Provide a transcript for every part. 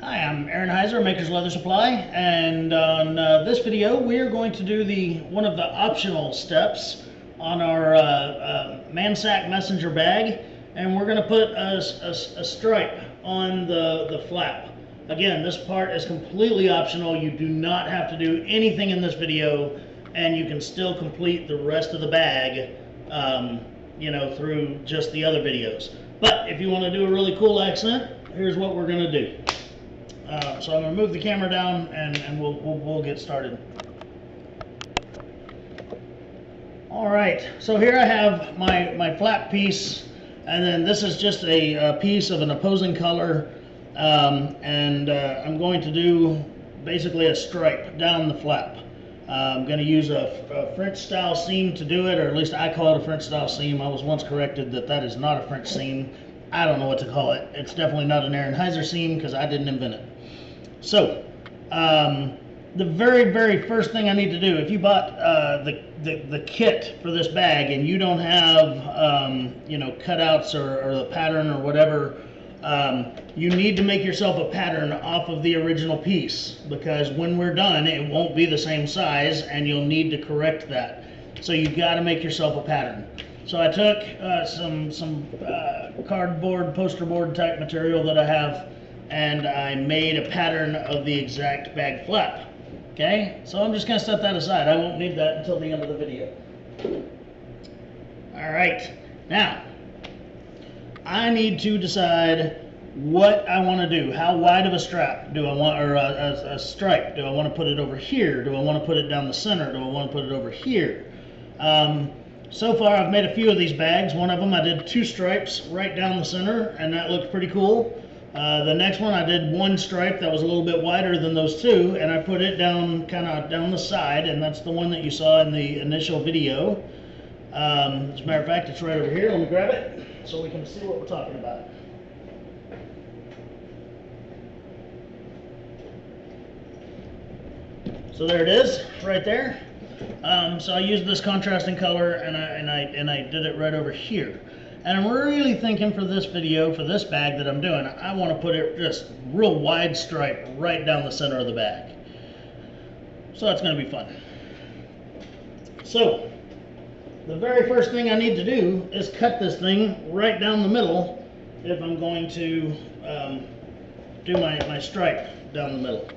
Hi, I'm Aaron Heiser, Maker's Leather Supply, and on this video we are going to do one of the optional steps on our Mansack messenger bag, and we're going to put a stripe on the flap. Again, this part is completely optional. You do not have to do anything in this video, and you can still complete the rest of the bag through just the other videos. But if you want to do a really cool accent, here's what we're going to do. So I'm going to move the camera down and we'll get started. All right, so here I have my flap piece, and then this is just a piece of an opposing color, I'm going to do basically a stripe down the flap. I'm going to use a French style seam to do it, or at least I call it a French style seam. I was once corrected that is not a French seam. I don't know what to call it. It's definitely not an Aaron Heiser seam because I didn't invent it. So, the very first thing I need to do, if you bought the kit for this bag and you don't have cutouts or the pattern or whatever, you need to make yourself a pattern off of the original piece, because when we're done it won't be the same size and you'll need to correct that. So you've got to make yourself a pattern. So I took some cardboard, poster board type material that I have, and I made a pattern of the exact bag flap. Okay, so I'm just going to set that aside. I won't need that until the end of the video. All right, now I need to decide what I want to do. How wide of a strap do I want, or a stripe? Do I want to put it over here? Do I want to put it down the center? Do I want to put it over here? So far I've made a few of these bags. One of them I did 2 stripes right down the center, and that looked pretty cool. The next one I did 1 stripe that was a little bit wider than those 2, and I put it down kind of down the side, and that's the one that you saw in the initial video. As a matter of fact, it's right over here. Let me grab it so we can see what we're talking about. So there it is, right there. So I used this contrasting color, and I did it right over here. And I'm really thinking for this video, for this bag that I'm doing, I want to put it just real wide stripe right down the center of the bag. So that's going to be fun. So the very first thing I need to do is cut this thing right down the middle if I'm going to do my stripe down the middle.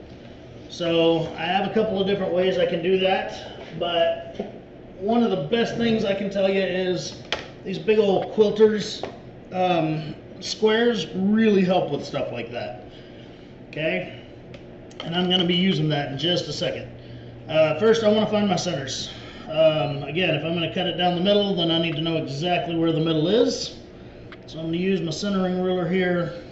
So I have a couple of different ways I can do that, but one of the best things I can tell you is these big old quilters squares really help with stuff like that. Okay, and I'm going to be using that in just a second. First I want to find my centers. Again, if I'm going to cut it down the middle, then I need to know exactly where the middle is. So I'm going to use my centering ruler here.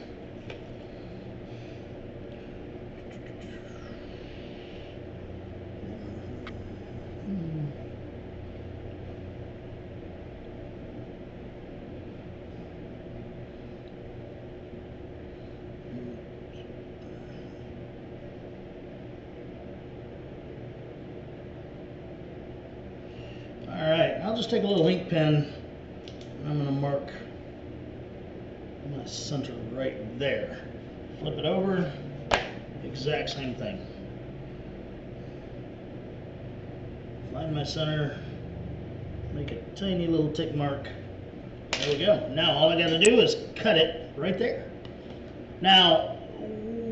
Alright, I'll just take a little ink pen and I'm going to mark my center right there. Flip it over, exact same thing. Find my center, make a tiny little tick mark. There we go. Now all I got to do is cut it right there. Now,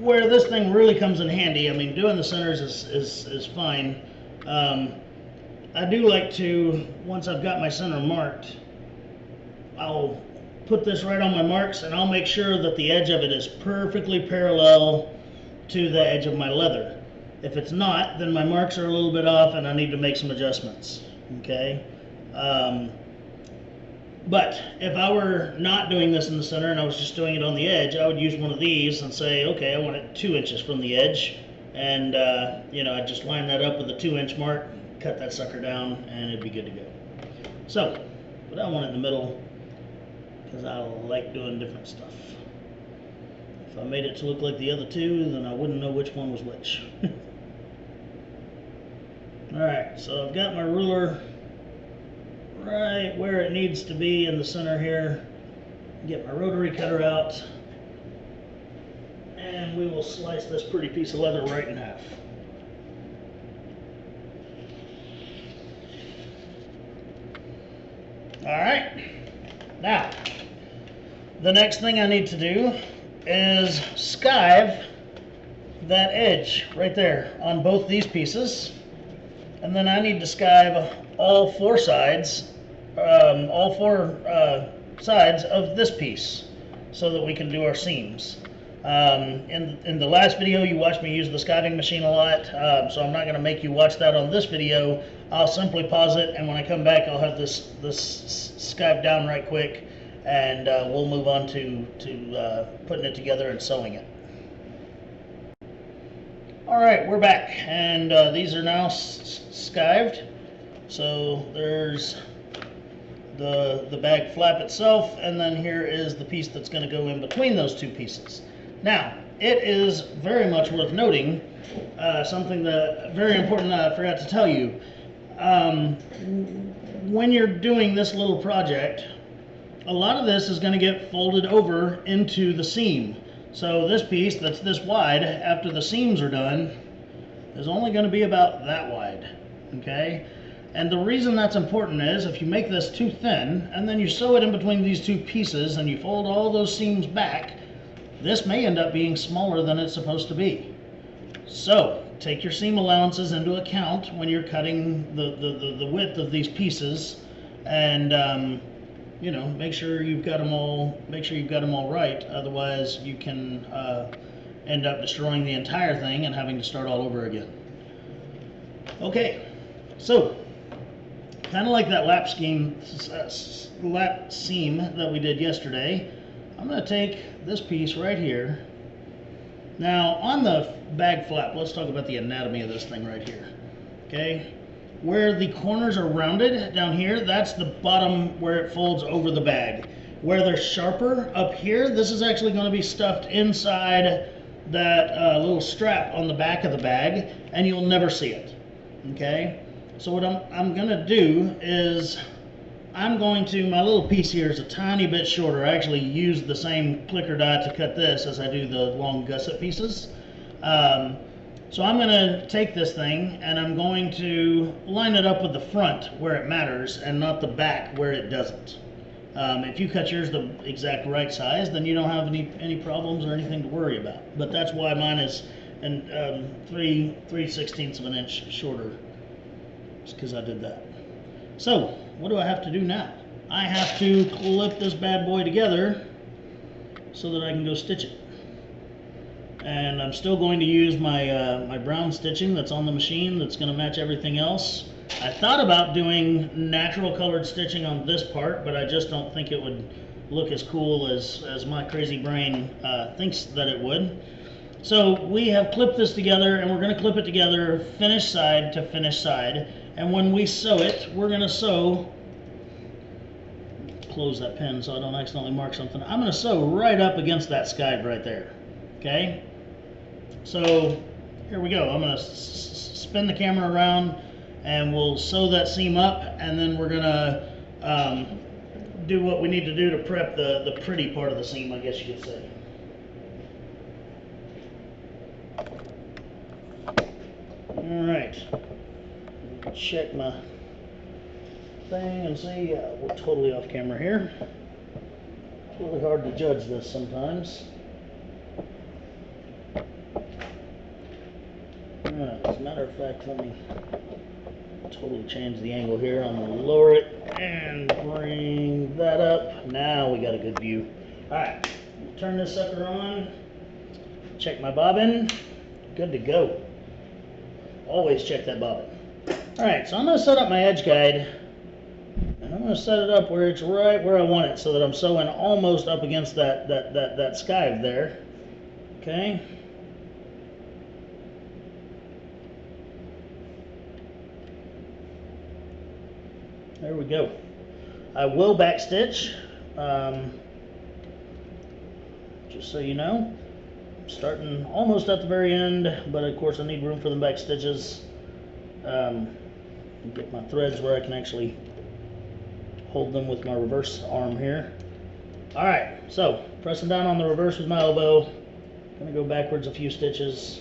where this thing really comes in handy, I mean, doing the centers is fine. I do like to, once I've got my center marked, I'll put this right on my marks, and I'll make sure that the edge of it is perfectly parallel to the edge of my leather. If it's not, then my marks are a little bit off and I need to make some adjustments. Okay? But if I were not doing this in the center and I was just doing it on the edge, I would use one of these and say, okay, I want it 2 inches from the edge, and I just line that up with a 2-inch mark, cut that sucker down, and it'd be good to go. So, but I want it in the middle because I like doing different stuff. If I made it to look like the other 2, then I wouldn't know which one was which. Alright, so I've got my ruler right where it needs to be in the center here. Get my rotary cutter out, And we will slice this pretty piece of leather right in half. Alright, now the next thing I need to do is skive that edge right there on both these pieces, and then I need to skive all four sides of this piece so that we can do our seams. In the last video you watched me use the skiving machine a lot, so I'm not going to make you watch that on this video. I'll simply pause it, and when I come back I'll have this skived down right quick, and we'll move on to putting it together and sewing it. Alright, we're back, and these are now skived. So there's the bag flap itself, and then here is the piece that's going to go in between those two pieces. Now, it is very much worth noting something that very important that I forgot to tell you. When you're doing this little project, a lot of this is going to get folded over into the seam. So this piece that's this wide, after the seams are done, is only going to be about that wide. Okay? And the reason that's important is if you make this too thin and then you sew it in between these two pieces and you fold all those seams back, this may end up being smaller than it's supposed to be. So take your seam allowances into account when you're cutting the width of these pieces, and you know, make sure you've got them all right. Otherwise you can end up destroying the entire thing and having to start all over again. Okay, so kind of like that lap seam that we did yesterday, I'm going to take this piece right here. Now on the bag flap, let's talk about the anatomy of this thing right here. Okay, where the corners are rounded down here, that's the bottom where it folds over the bag. Where they're sharper up here, this is actually going to be stuffed inside that little strap on the back of the bag, and you'll never see it. Okay, so what I'm going to do is my little piece here is a tiny bit shorter. I actually used the same clicker die to cut this as I do the long gusset pieces. So I'm going to take this thing and I'm going to line it up with the front where it matters and not the back where it doesn't. If you cut yours the exact right size, then you don't have any problems or anything to worry about. But that's why mine is 3/16 of an inch shorter. It's because I did that. So what do I have to do now? I have to clip this bad boy together so that I can go stitch it. And I'm still going to use my brown stitching that's on the machine that's going to match everything else. I thought about doing natural colored stitching on this part, but I just don't think it would look as cool as my crazy brain thinks that it would. So we have clipped this together, and we're going to clip it together finish side to finish side. And when we sew it, we're going to sew, close that pen so I don't accidentally mark something. I'm going to sew right up against that skive right there. Okay? So here we go. I'm going to spin the camera around and we'll sew that seam up, and then we're going to do what we need to do to prep the pretty part of the seam, I guess you could say. Alright, check my thing and see. We're totally off camera here. It's really hard to judge this sometimes. Alright, as a matter of fact, let me totally change the angle here. I'm going to lower it and bring that up. Now we got a good view. Alright, turn this sucker on, check my bobbin, good to go. Always check that bobbin. Alright, so I'm going to set up my edge guide, and I'm going to set it up where it's right where I want it so that I'm sewing almost up against that skive there. Okay. There we go. I will back stitch, just so you know. I'm starting almost at the very end, but of course I need room for the back stitches. Get my threads where I can actually hold them with my reverse arm here. Alright, so pressing down on the reverse with my elbow, Gonna go backwards a few stitches.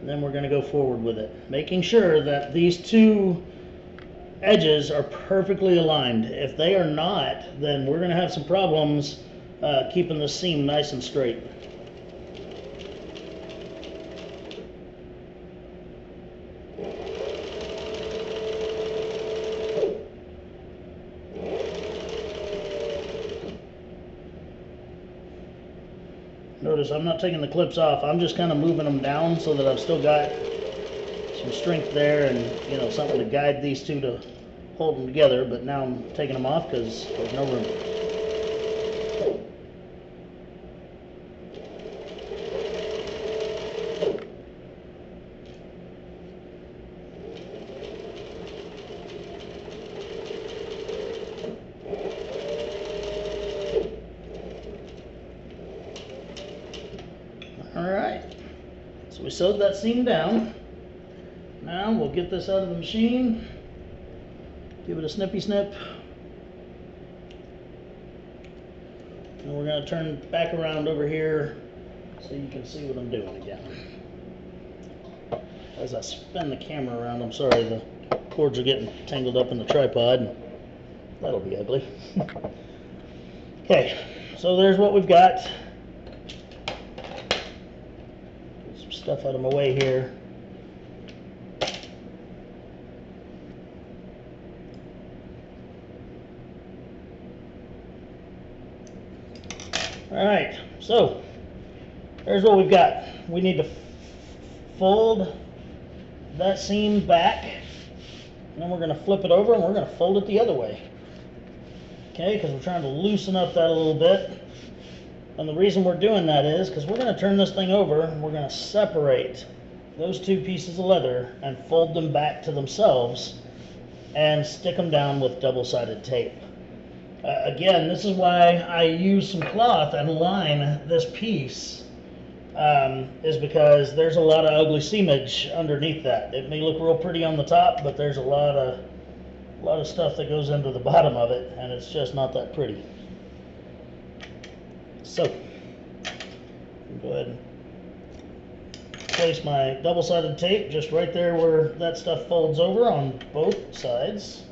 And then we're going to go forward with it, making sure that these two edges are perfectly aligned. If they are not, then we're going to have some problems keeping the seam nice and straight. Notice I'm not taking the clips off. I'm just kind of moving them down so that I've still got some strength there and, you know, something to guide these two to hold them together. But now I'm taking them off because there's no room. Alright, so we sewed that seam down. Now we'll get this out of the machine, give it a snippy snip, and we're going to turn back around over here so you can see what I'm doing again. As I spin the camera around, I'm sorry, the cords are getting tangled up in the tripod. That'll be ugly. Okay, so there's what we've got. Stuff out of my way here. All right, so there's what we've got. We need to fold that seam back, and then we're going to flip it over and we're going to fold it the other way. Okay, because we're trying to loosen up that a little bit. And the reason we're doing that is because we're going to turn this thing over and we're going to separate those two pieces of leather and fold them back to themselves and stick them down with double-sided tape. Again, this is why I use some cloth and line this piece, is because there's a lot of ugly seamage underneath that. It may look real pretty on the top, but there's a lot of stuff that goes into the bottom of it, and it's just not that pretty. So, go ahead and place my double-sided tape just right there where that stuff folds over on both sides.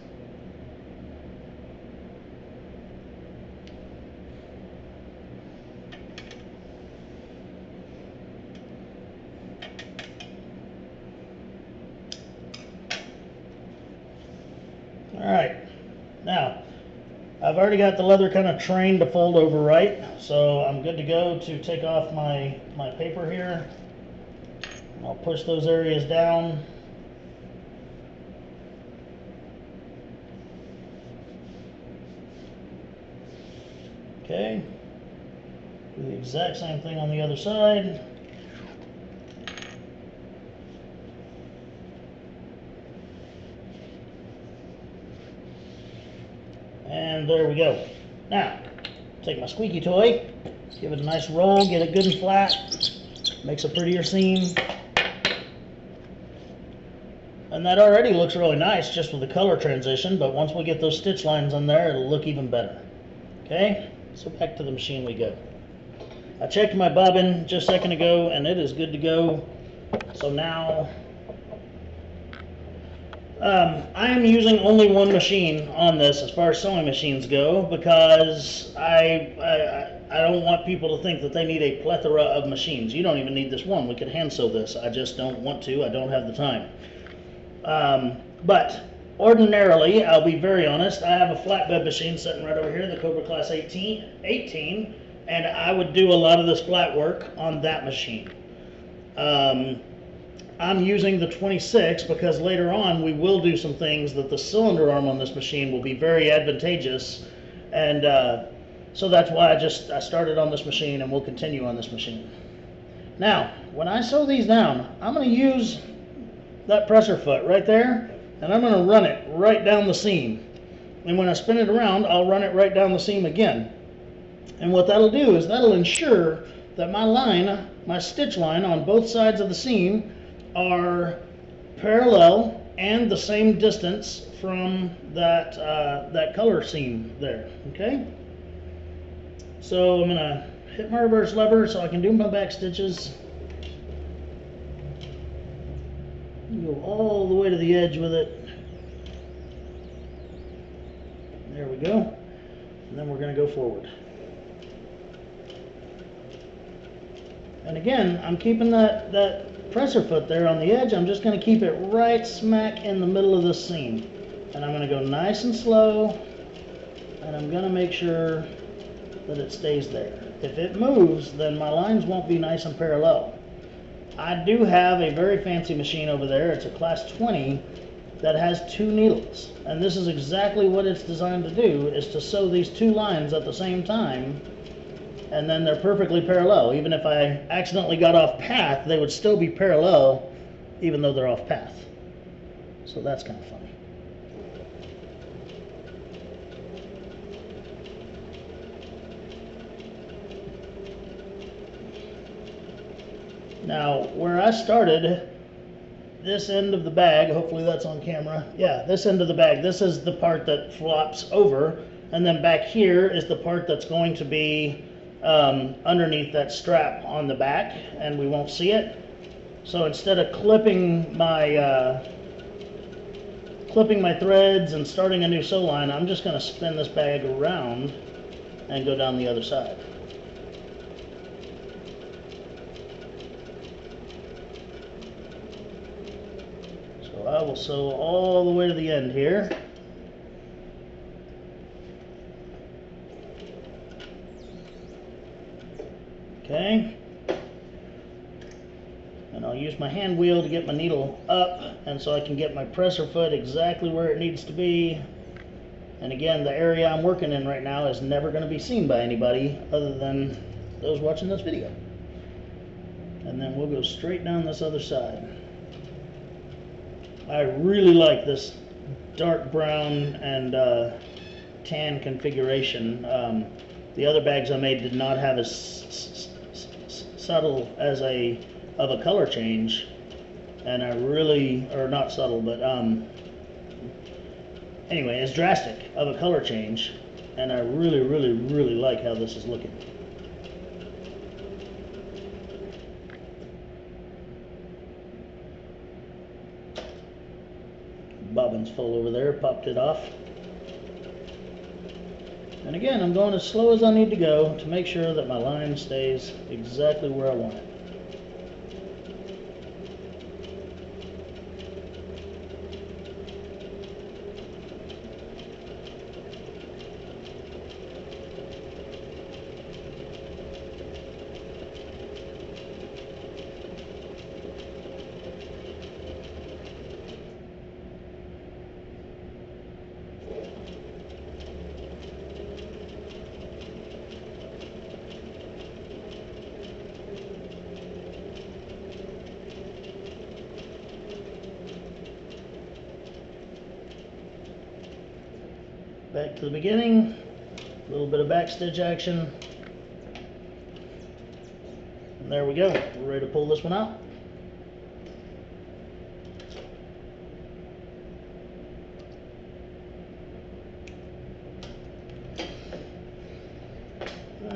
Alright, now I've already got the leather kind of trained to fold over right, so I'm good to go to take off my paper here. I'll push those areas down. Okay, do the exact same thing on the other side. And there we go. Now, take my squeaky toy, give it a nice roll, get it good and flat, makes a prettier seam. And that already looks really nice just with the color transition, but once we get those stitch lines on there, it'll look even better. Okay, so back to the machine we go. I checked my bobbin just a second ago and it is good to go. So now, I am using only one machine on this as far as sewing machines go, because I don't want people to think that they need a plethora of machines. You don't even need this one. We could hand sew this. I just don't want to. I don't have the time. But ordinarily, I'll be very honest, I have a flatbed machine sitting right over here, the Cobra Class 18, and I would do a lot of this flat work on that machine. I'm using the 26 because later on we will do some things that the cylinder arm on this machine will be very advantageous, and so that's why I started on this machine and will continue on this machine. Now, when I sew these down, I'm going to use that presser foot right there, and I'm going to run it right down the seam. And when I spin it around, I'll run it right down the seam again. And what that'll do is that'll ensure that my stitch line on both sides of the seam are parallel and the same distance from that that color seam there. Okay. So I'm gonna hit my reverse lever so I can do my back stitches. Go all the way to the edge with it. There we go. And then we're going to go forward. And again, I'm keeping that presser foot there on the edge. I'm just going to keep it right smack in the middle of the seam. And I'm going to go nice and slow. And I'm going to make sure that it stays there. If it moves, then my lines won't be nice and parallel. I do have a very fancy machine over there. It's a class 20 that has 2 needles. And this is exactly what it's designed to do, is to sew these 2 lines at the same time, and then they're perfectly parallel. Even if I accidentally got off path, they would still be parallel, even though they're off path. So that's kind of funny. Now, where I started, this end of the bag, hopefully that's on camera. Yeah, this end of the bag, this is the part that flops over, and then back here is the part that's going to be underneath that strap on the back, and we won't see it. So instead of clipping my threads and starting a new sew line, I'm just going to spin this bag around and go down the other side. I will sew all the way to the end here. Okay. And I'll use my hand wheel to get my needle up, and so I can get my presser foot exactly where it needs to be. And again, the area I'm working in right now is never going to be seen by anybody other than those watching this video. And then we'll go straight down this other side. I really like this dark brown and tan configuration. The other bags I made did not have as subtle as of a color change, and I really, or not subtle, but anyway, as drastic of a color change, and I really like how this is looking. Bobbin's full over there, popped it off. And again, I'm going as slow as I need to go to make sure that my line stays exactly where I want it. Back to the beginning, a little bit of back stitch action, and there we go. We're ready to pull this one out.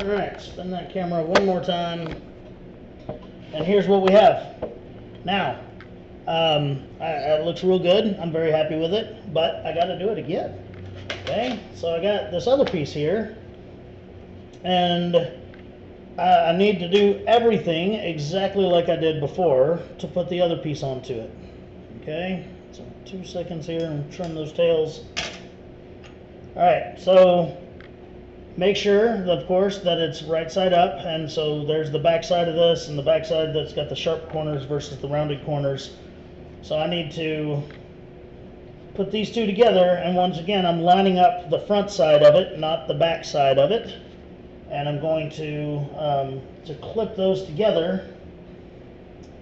Alright, spin that camera one more time, and here's what we have. Now, it looks real good. I'm very happy with it, but I got to do it again. Okay, so I got this other piece here, and I need to do everything exactly like I did before to put the other piece onto it. Okay, so 2 seconds here and trim those tails. Alright, so make sure, of course, that it's right side up, and so there's the back side of this and the back side that's got the sharp corners versus the rounded corners. So I need to put these two together, and once again I'm lining up the front side of it, not the back side of it, and I'm going to clip those together,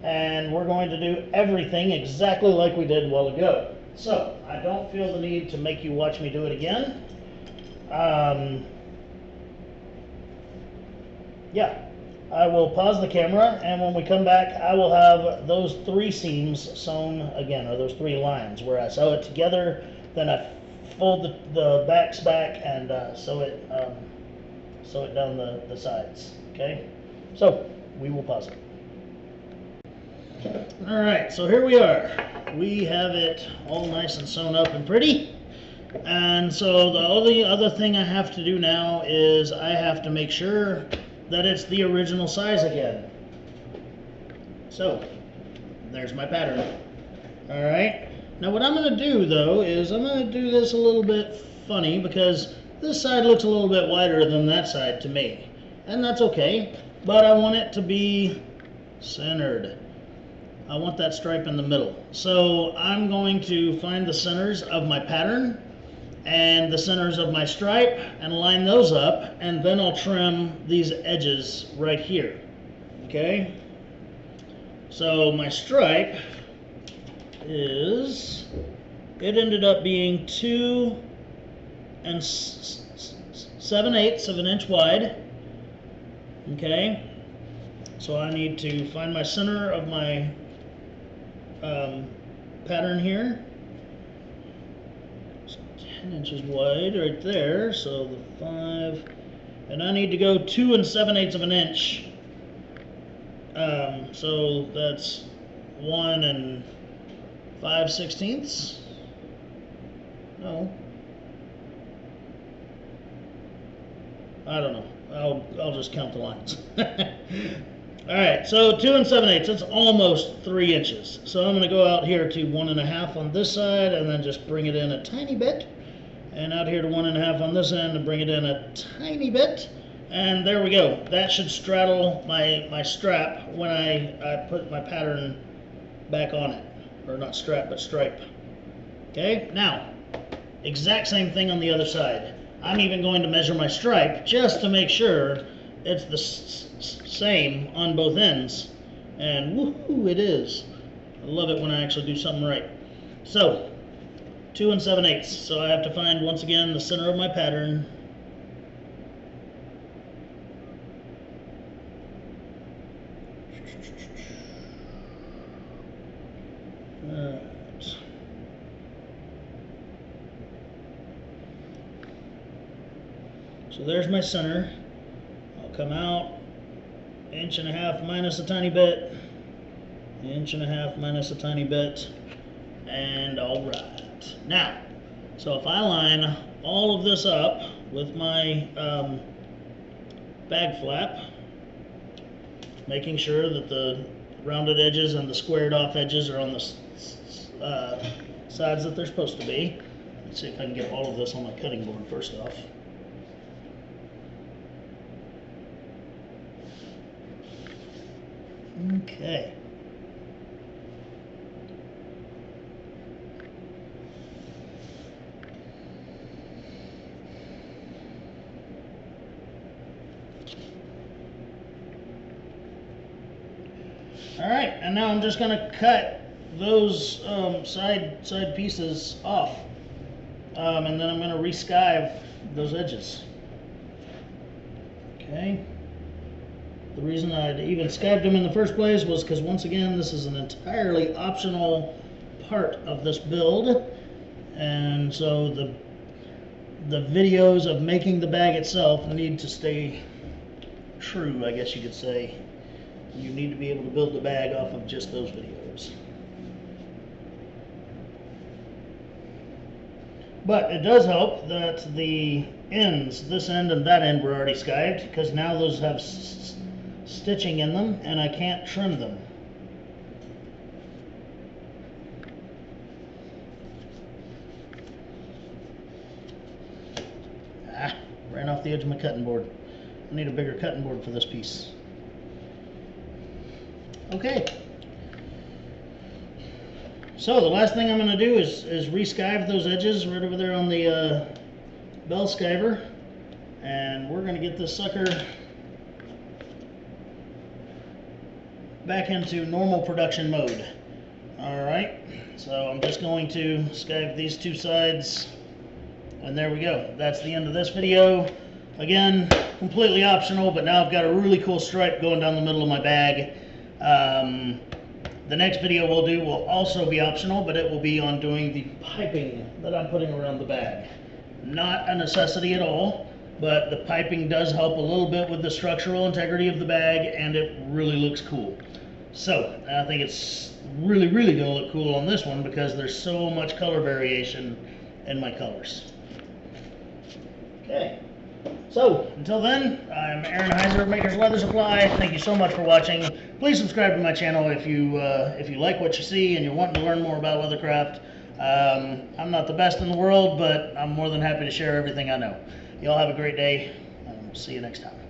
and we're going to do everything exactly like we did a while ago. So I don't feel the need to make you watch me do it again. Yeah, I will pause the camera, and when we come back, I will have those 3 seams sewn again, or those 3 lines, where I sew it together Then I fold the backs back and sew it down the sides. Okay, so we will pause it. All right, so here we are. We have it all nice and sewn up and pretty. And so the only other thing I have to do now is I have to make sure that it's the original size again. So there's my pattern. All right. Now what I'm going to do though is I'm going to do this a little bit funny because this side looks a little bit wider than that side to me. And that's okay, but I want it to be centered. I want that stripe in the middle. So I'm going to find the centers of my pattern and the centers of my stripe and line those up, and then I'll trim these edges right here. Okay? So my stripe it ended up being 2 7/8 of an inch wide. Okay? So I need to find my center of my pattern here. It's 10 inches wide right there, so the 5, and I need to go 2 7/8 of an inch. So that's 1 5/16. No, I don't know. I'll just count the lines. All right, so 2 7/8, that's almost 3 inches. So I'm going to go out here to 1 1/2 on this side and then just bring it in a tiny bit. And out here to 1 1/2 on this end and bring it in a tiny bit. And there we go. That should straddle my strap when I put my pattern back on it. Or not strap, but stripe. Okay, now, exact same thing on the other side. I'm even going to measure my stripe just to make sure it's the same on both ends, and woohoo, it is. I love it when I actually do something right. So 2 7/8, so I have to find once again the center of my pattern. Alright. So there's my center. I'll come out 1 1/2 minus a tiny bit, 1 1/2 minus a tiny bit, and all right. Now, so if I line all of this up with my bag flap, making sure that the rounded edges and the squared off edges are on the sides that they're supposed to be. Let's see if I can get all of this on my cutting board first off. Okay. All right, and now I'm just going to cut those side pieces off, and then I'm going to re-skive those edges. Okay. The reason I even skived them in the first place was because, once again, this is an entirely optional part of this build, and so the videos of making the bag itself need to stay true, I guess you could say. You need to be able to build the bag off of just those videos. But it does help that the ends, this end and that end, were already skived, because now those have stitching in them and I can't trim them. Ran off the edge of my cutting board. I need a bigger cutting board for this piece. Okay. So the last thing I'm going to do is re-skive those edges right over there on the bell skiver, and we're going to get this sucker back into normal production mode. Alright, so I'm just going to skive these two sides, and there we go. That's the end of this video. Again, completely optional, but now I've got a really cool stripe going down the middle of my bag. The next video we'll do will also be optional, but it will be on doing the piping that I'm putting around the bag. Not a necessity at all, but the piping does help a little bit with the structural integrity of the bag, and it really looks cool. So I think it's really going to look cool on this one because there's so much color variation in my colors. Okay, so until then, I'm Aaron Heiser of Makers Leather Supply. Thank you so much for watching. Please subscribe to my channel if you like what you see and you're wanting to learn more about leathercraft. I'm not the best in the world, but I'm more than happy to share everything I know. Y'all have a great day, and we'll see you next time.